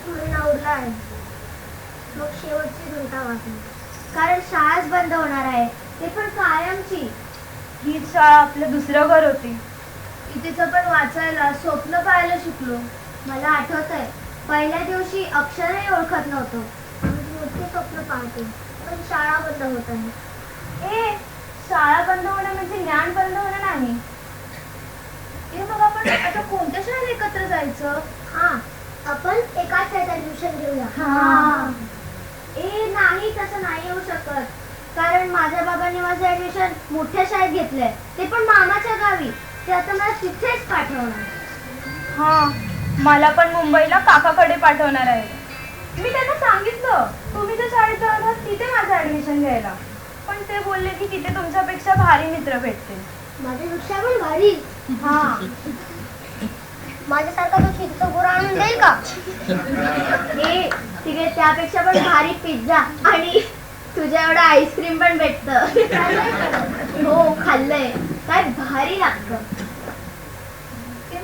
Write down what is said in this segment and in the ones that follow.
एकच महिना उरला आहे. मग शेवटची घंटा वाजली, कारण शाळाच बंद होणार आहे, ते पण कायमची. हीच शाळा आपलं दुसरं घर होती. इथेच पण वाचायला, स्वप्न पाहायला शिकलो. मला आठवतंय, पहिल्या दिवशी अक्षरही ओळखत नव्हतो. मोठे स्वप्न पाहतो, पण शाळा बंद होत आहे. शाळा बंद होणं म्हणजे ज्ञान बंद होणं नाही. मग आपण आता कोणत्या शाळेत एकत्र जायचं? आपण एकाच शाळेत ऍडमिशन घेऊया. नाही, तसं नाही येऊ शकत, कारण माझ्या बाबांनी माझं ऍडमिशन मोठ्या शाळेत घेतलंय, ते पण मामाच्या गावी. ते आता मला तिथेच पाठवणार. मला पण मुंबईला काकाकडे पाठवणार आहे. मी त्यांना सांगितलं तुम्ही ज्या शाळेत जात आहात तिथे माझं ऍडमिशन घ्यायला, पण ते बोलले की तिथे तुमच्यापेक्षा भारी मित्र भेटतील. माझ्यापेक्षा पण भारी? माझ्यासारखा तो चिंच गोरा आणून देईल का? तिकडे त्यापेक्षा पण भारी पिझ्झा आणि तुझ्या एवढं आईस्क्रीम पण भेटत. हो, खाल्लंय, काय भारी लागतं.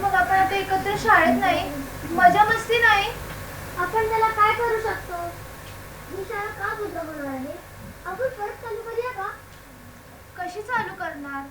मग आपण आता एकत्र शाळेत नाही, मजा मस्ती नाही, आपण त्याला काय करू शकतो? ही शाळा का बंद होणार आहे? आपण परत चालू करूया का? कशी चालू करणार?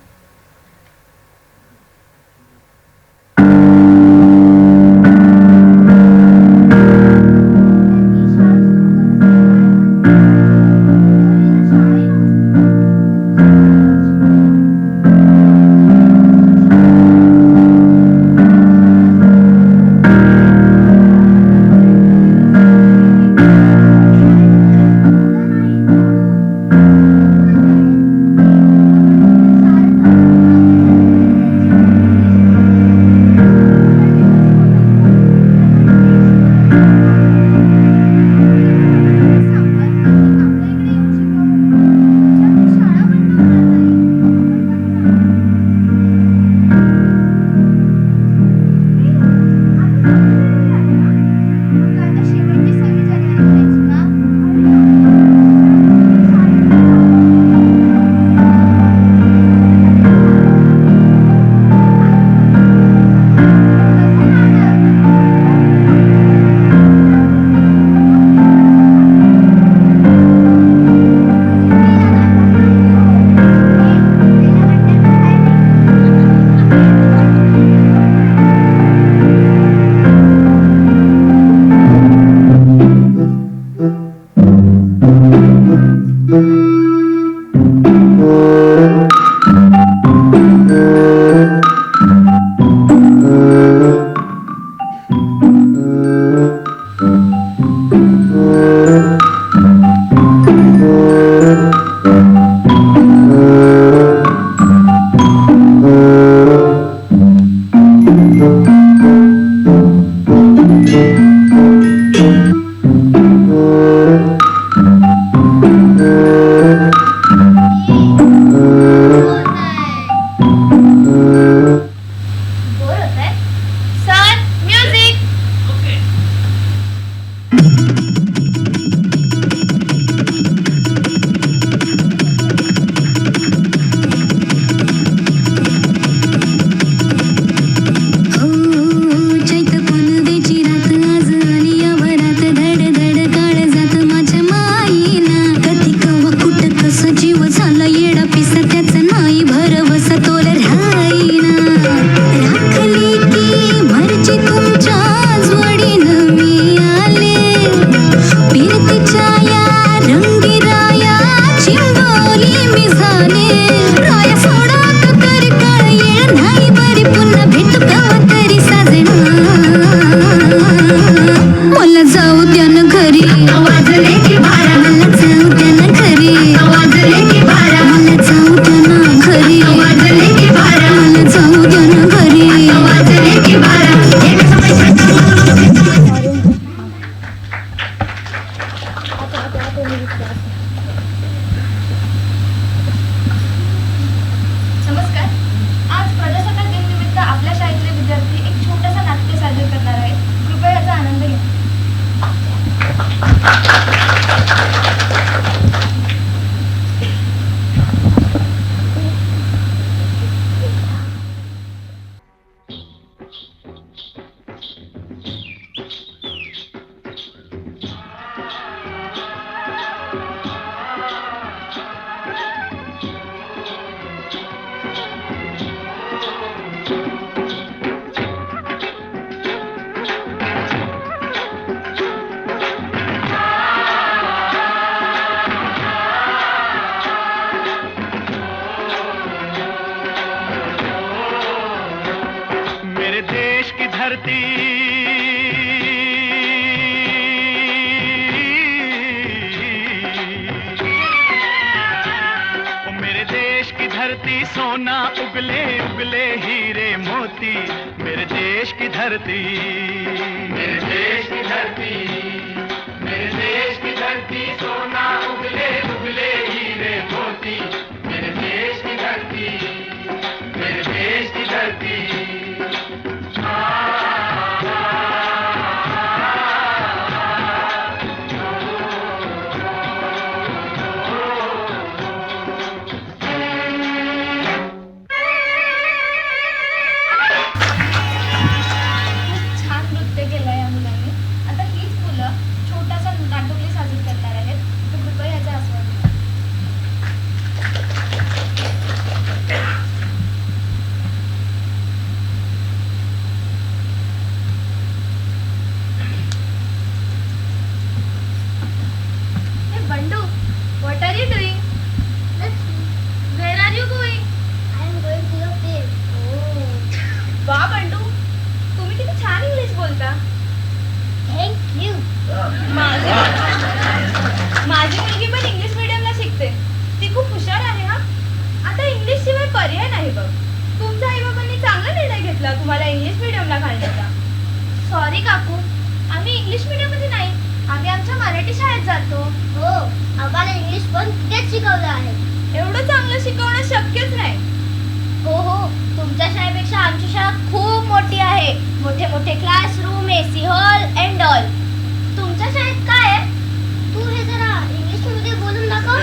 सोना उगले उगले हीरे मोती, मेरे देश की धरती, मेरे देश की धरती, मेरे देश की धरती, सोना उगले उगले हीरे मोती, मेरे देश की धरती, मेरे देश की धरती। छान नृत्य केलं या मुलांनी. आता हीच मुलं छोटासा नाटोली साजरी करणार आहेत, तर कृपया याचा आस्वाद घ्या. Hey Bandu, what are you doing? Where are you going? वा बंडू, तुम्ही किती छान इंग्लिश बोलता. माझी माझी मुलगी पण इंग्लिश मीडियमला शिकते. ती खूप हुशार आहे हा. आता इंग्लिश शिवाय पर्याय नाही बघ. तुमच्या आई बाबांनी चांगला निर्णय घेतला तुम्हाला इंग्लिश मीडियमला घालण्याचा. सॉरी काकू, आम्ही इंग्लिश मीडियम मध्ये नाही, आम्ही आमच्या मराठी शाळेत जातो. हो, आम्हाला इंग्लिश पण तिथेच शिकवलं आहे. एवढं चांगलं शिकवणं शक्यच नाही. हो हो, तुमच्या शाळेपेक्षा आमची शाळा खूप मोठी आहे. मोठे मोठे classroom, AC hall and all. तुमच्या शाळेत काय आहे? तू हे जरा इंग्लिश मध्ये बोलून दाखव.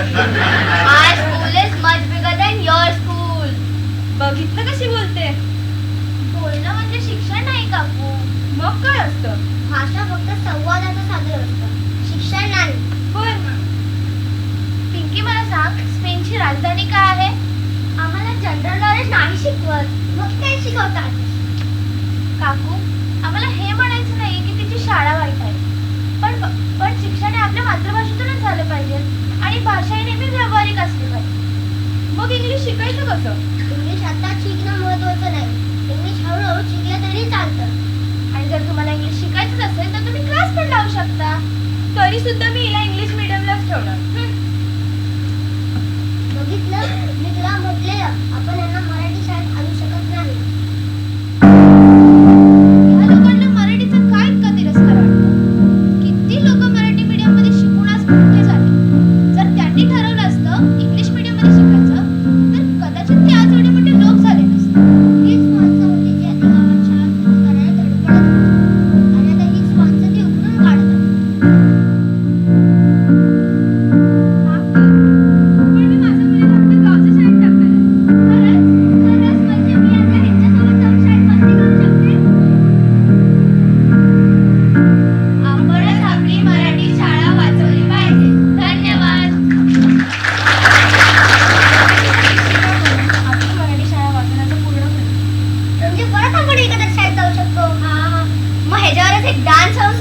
I school is much bigger than your school. बघितलं कशी बोलते. बोलणं म्हणजे शिक्षण नाही काकू. मग काय असतं? भाषा फक्त संवादाचं साधन असतं, शिक्षण नाही. होय. पिंकी, मला सांग, स्पेनची राजधानी काय आहे? आम्हाला जनरल नॉलेज नाही शिकवत, मग काय शिकवतात? काकू, आम्हाला हे म्हणायचं नाही की तिची शाळा वाईट आहे, पण शिक्षण हे आपल्या मातृभाषेतूनच झालं पाहिजे आणि भाषा ही नेहमी व्यावहारिक असली पाहिजे. मग इंग्लिश शिकायचं कसं? इंग्लिश आता शिकणं महत्वाचं नाही, इंग्लिश हळूहळू शिकलं तरी चालतं. आणि जर तुम्हाला इंग्लिश शिकायचंच असेल तर तुम्ही क्लास पण लावू शकता. तरी सुद्धा मी हिला इंग्लिश मीडियमलाच ठेवणार. बघितलं, मी तुला म्हटलेलं आपण यांना मराठी शाळेत आणू शकत नाही. या लोकांना मराठीचा काय इतका तिरस्कार वाटतो? किती लोक मराठी मीडियम मध्ये शिकून आज मोठे झाले. जर त्यांनी ठरवलं असतं इंग्लिश मीडियम मध्ये शिकायचं तर कदाचित ते आज एवढे मोठे लोक झाले नसते. हीच माणसं होती जी आता गावात शाळा सुरू करायला धडपडत होती आणि आता हीच माणसं ती उकळून काढत आहेत. पण मी माझ्या मुलीला आपल्या गावच्या शाळेत टाकणार आहे. खरंच म्हणजे मी आता ह्यांच्यासोबत जाऊन शाळेत मस्ती करू शकते. आपणच आपली मराठी शाळा वाचवली पाहिजे. धन्यवाद. आपली मराठी शाळा वाचवण्याचं पूर्ण होईल. म्हणजे परत आपण एकत्र शाळेत जाऊ शकतो. मग ह्याच्यावरच एक डान्स हाऊस